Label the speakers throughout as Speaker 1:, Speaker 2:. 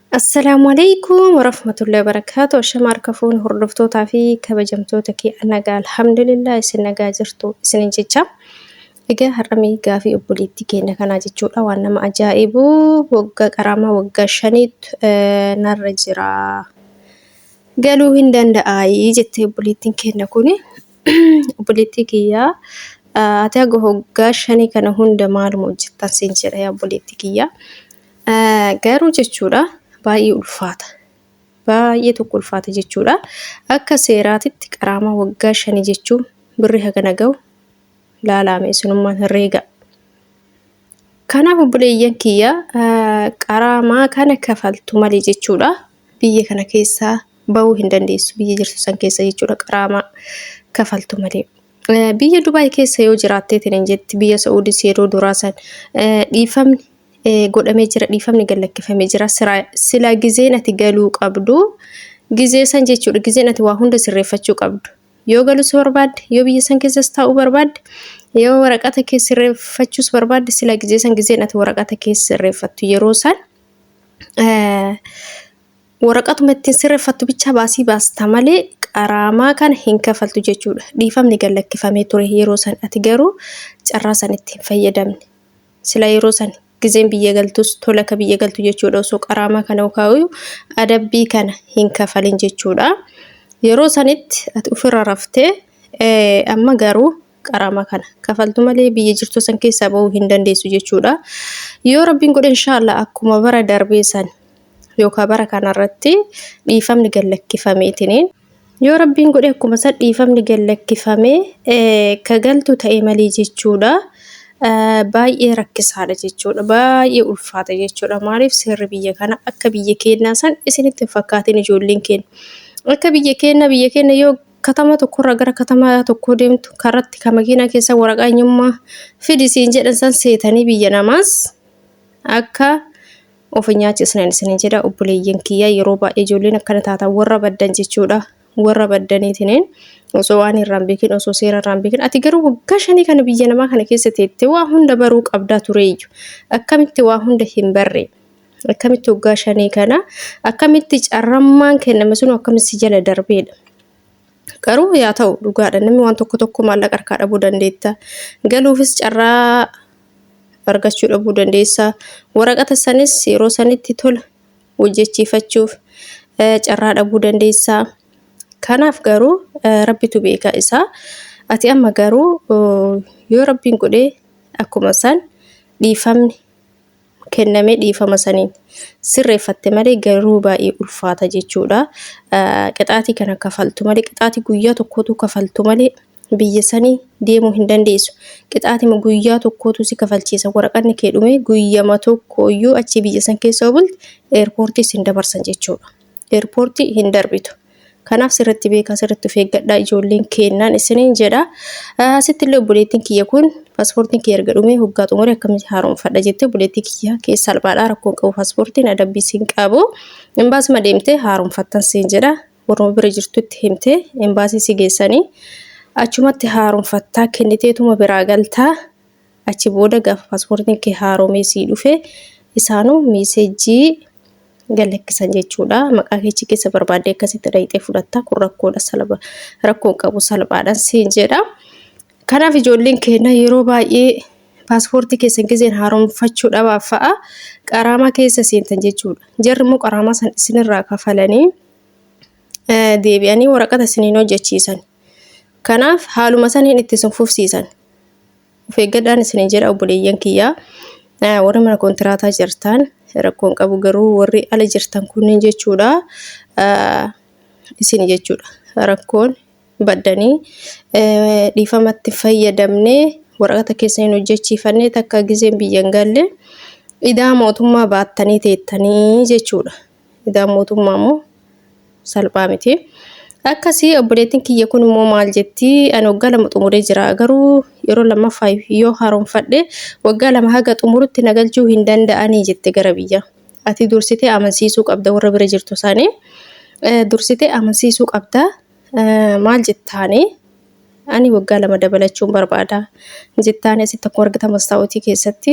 Speaker 1: Assalamualaikum warahmatullahi wabarakatuh. Shama harkafuun hordoftootaa fi kabajamtoota nagaa alhamdulillah isin nagaa jirtu isinin jecha. Egaa har'amii gaafii obboleettii keenya kanaa jechuudha waan nama ajaa'ibu waggaa qaramaa waggaa shaniitu narra jira. Galuu hin danda'aayii jettee obboleettiin keenya kuni obboleettii kiyyaa ati aga waggaa shanii kana hunda maaluma hojjettan siin jedha yaa obboleettii kiyyaa. Garuu jechuudha. Baay'ee ulfaata. Baay'ee tokko ulfaata jechuudha. Akka seeraatitti qaramaa waggaa shanii jechuun birri hagana ga'u laalame sunummaan herreega. Kanaaf obboleeyyan kiyya qaramaa kana kafaltu malee jechuudha. Biyya kana keessaa bahuu hin dandeessu. Biyya jirtu san keessa jechuudha qaramaa kafaltu malee. Biyya Dubaay keessa yoo jiraattee tinin jetti biyya Saa'uudis yeroo duraa san dhiifamni godhamee jira dhiifamni gallakkifamee jira sila gizeen ati galuu qabdu gizee san jechuudha gizeen ati waa hunda sirreeffachuu qabdu yoo galus barbaadde yoo biyya san keessas taa'uu barbaadde yoo waraqata kee sirreeffachuus barbaadde sila gizee san gizeen ati waraqata kee sirreeffattu yeroo san waraqatuma ittiin sirreeffattu bicha baasii baasta malee qaramaa kana hin kafaltu jechuudha dhiifamni gallakkifamee ture yeroo san ati garuu carraa san ittiin fayyadamne sila yeroo san gizeen biyya galtus tola ka biyya galtu jechuudha osoo qaramaa kana ukaawu adabbii kana hin kafalin jechuudha yeroo sanitti ati ofirra raftee amma garuu qaramaa kana kafaltu malee biyya jirtu san keessaa bahuu hin dandeessu jechuudha yoo rabbiin godhe inshallah akkuma bara darbee san yookaan bara kanarratti dhiifamni gallakkifamee yoo rabbiin godhe akkuma san dhiifamni gallakkifamee ka galtu ta'e malee jechuudha. Baay'ee rakkisaadha jechuudha baay'ee ulfaata jechuudha maaliif seerri biyya kana akka biyya keenyaa san isinitti hin fakkaatin ijoolleen keenya akka biyya keenya yoo katama tokkorraa gara katama tokkoo deemtu karatti ka makiinaa keessa waraqaa eenyummaa fidisiin jedhan san seetanii biyya namaas akka of nyaachisnan isinin jedha obboleeyyan kiyyaa yeroo baay'ee ijoolleen akkana taatan warra baddan jechuudha warra baddaniitiin osoo waan irraan beekin osoo seera irraan beekin ati garuu waggaa shanii kana biyya namaa kana keessa teette waa hunda baruu qabdaa tureeyyu akkamitti waa hunda hin barre akkamitti waggaa shanii kana akkamitti carrammaan kenname sun akkamitti jala darbeedha garuu yaa ta'u dhugaadha namni waan tokko maallaqa harkaa dhabuu dandeetta galuufis carraa argachuu dhabuu dandeessa waraqata sanis yeroo sanitti tola hojjechiifachuuf carraa dhabuu dandeessa. Kanaaf garuu rabbitu beeka isaa ati amma garuu yoo rabbiin godhee akkuma san dhiifamni kenname dhiifama saniin sirreeffatte malee garuu baay'ee ulfaata jechuudha. Qixaatii kana kafaltu malee qixaatii guyyaa tokkootu kafaltu malee biyya sanii deemuu hin dandeessu. Qixaatii guyyaa tokkootu si kafalchiisa waraqanni kee dhume guyyama tokkooyyuu achi biyya san keessa bulte eerpoortii sin dabarsan jechuudha. Eerpoortii hin darbitu. Kanaaf sirriitti beekaa sirriitti of eeggadhaa ijoolleen keenyaan isiniin jedha. Asitti illee obboleettiin kiyya kun paaspoortiin kiyya erga dhumee waggaa xumuree akkamitti haaromfadha jettee obboleettii kiyya keessa salphaadhaa rakkoon qabu paaspoortiin adabbii siin qabu. Imbaasuma deemtee haaromfattan siin jedha. Warra bira jirtutti himtee imbaasii si geessanii achumatti haaromfattaa kenniteetuma biraa galtaa achi booda gaafa paaspoortiin kee haaromee sii dhufe isaanuu meeseejii galakkisan jechuudha maqaa keechi keessa barbaadee akkasitti dhayxee fudhatta kun rakkoodha salaba rakkoon qabu salphaadhaan siin jedha. Kanaaf ijoolleen keenya yeroo baay'ee paaspoortii keessan gizeen haaromfachuu dhabaaf fa'a qaramaa keessa seentan jechuudha. Jarri immoo qaramaa san isinirraa kafalanii deebi'anii waraqata isiniin hojjechiisan. Kanaaf haaluma saniin itti isin fufsiisan. Of eeggadhaan isiniin jedha obboleeyyan kiyyaa warri mana kontiraataa jirtan rakkoon qabu garuu warri ala jirtan kunniin jechuudha isin jechuudha rakkoon baddanii dhiifamatti fayyadamnee waraqata keessaniin hojjechiifannee takka gizeen biyyan galle idaa mootummaa baattanii teettanii jechuudha idaa mootummaa immoo salphaa miti. Akkasii obboleettiin kiyya kun immoo maal jetti ani waggaa lama xumuree jira garuu yeroo lammaffaa yoo haaromfadhe waggaa lama haga xumurutti nagalchuu hin danda'anii jette gara biyya. Ati dursitee amansiisuu qabda warra bira jirtu isaanii dursitee amansiisuu qabda maal jettaanii ani waggaa lama dabalachuun barbaada jettaan asitti akkuma argatan mastaawwatii keessatti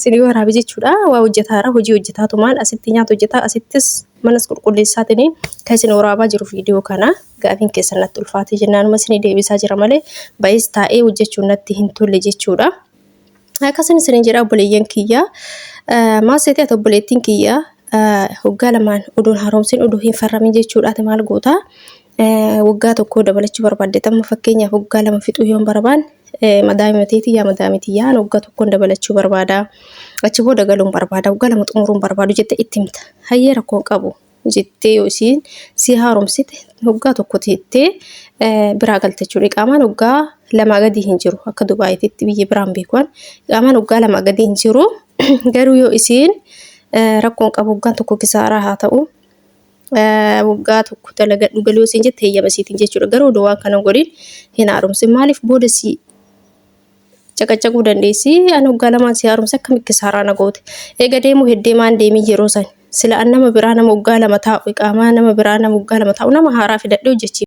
Speaker 1: sinii waraabe jechuudha. Waa hojjetaara hojii hojjetaatumaan asitti nyaata hojjetaa asittis manas qulqulleessaatiin kan isin waraabaa jiru viidiyoo kana gaafiin keessan natti ulfaate jennaanuma isin deebisaa jira malee baay'is taa'ee hojjechuun natti hin tolle jechuudha. Akkasumas isin jedha obboleeyyan kiyyaa maaseetii ati obboleettiin kiyyaa waggaa lamaan oduun haaromsiin oduu hin farramin jechuudhaati maal goota waggaa tokko dabalachuu barbaadde tamma fakkeenyaaf waggaa lama fixuu yoon barbaan madaamitii yaa madaamitii yaa waggaa tokko dabalachuu barbaada achi booda galuun barbaada waggaa lama xumuruun barbaadu jette itti himta hayyee rakkoon qabu jettee yoo isiin si haaromsite waggaa tokko teettee biraa galtechuudha. Qaamaan waggaa lama gadi hin jiru akka Dubaayitti biyya biraan beekuun qaamaan waggaa lama gadi hin jiru garuu yoo isiin rakkoon qabu waggaan tokko kisaaraa haa ta'u waggaa tokko dalagadhu galuu isiin jette heeyyamasiitiin jechuudha. Garuu waan kana godhin hin haaromsin maaliif booda si caqacaquu dandeessi ani waggaa lamaan si haaromsa akka kisaaraa na goote eega deemuu heddeemaan deemii yeroo san sila nama biraa nama waggaa lama taa'u qaamaa nama biraa nama waggaa lama taa'u nama haaraa fidadhee hojjechi.